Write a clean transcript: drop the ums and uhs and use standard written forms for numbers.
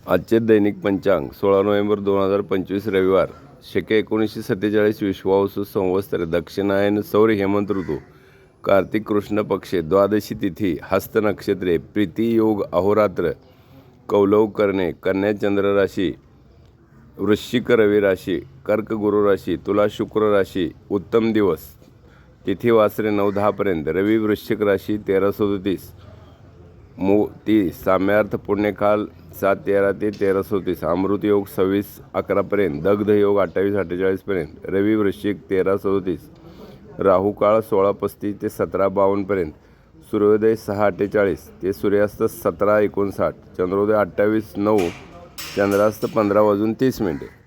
आजचे दैनिक पंचांग 16 नोव्हेंबर 2025 रविवार शके 1947 विश्वावसु संवत्सर दक्षिणायन सौर हेमंत ऋतू कार्तिक कृष्ण पक्षे द्वादशी तिथी हस्त नक्षत्रे प्रीती योग अहोरात्र कौलव करणे कन्या चंद्र राशी वृश्चिक रवी राशी कर्क गुरु राशी तुला शुक्र राशी उत्तम दिवस तिथी वासरे 9-10 पर्यंत रवी वृश्चिक राशी 13:37 मोती साम्यार्थ पुण्यकाल 7:13 ते 13:37 अमृत योग 26:11 पर्यंत दग्ध योग 28:48 पर्यंत रवी वृश्चिक 13:37 राहू काळ 16:35 ते 17:52 पर्यंत सूर्योदय 6:48 ते सूर्यास्त 17:59 चंद्रोदय 28:09 चंद्रास्त 15:30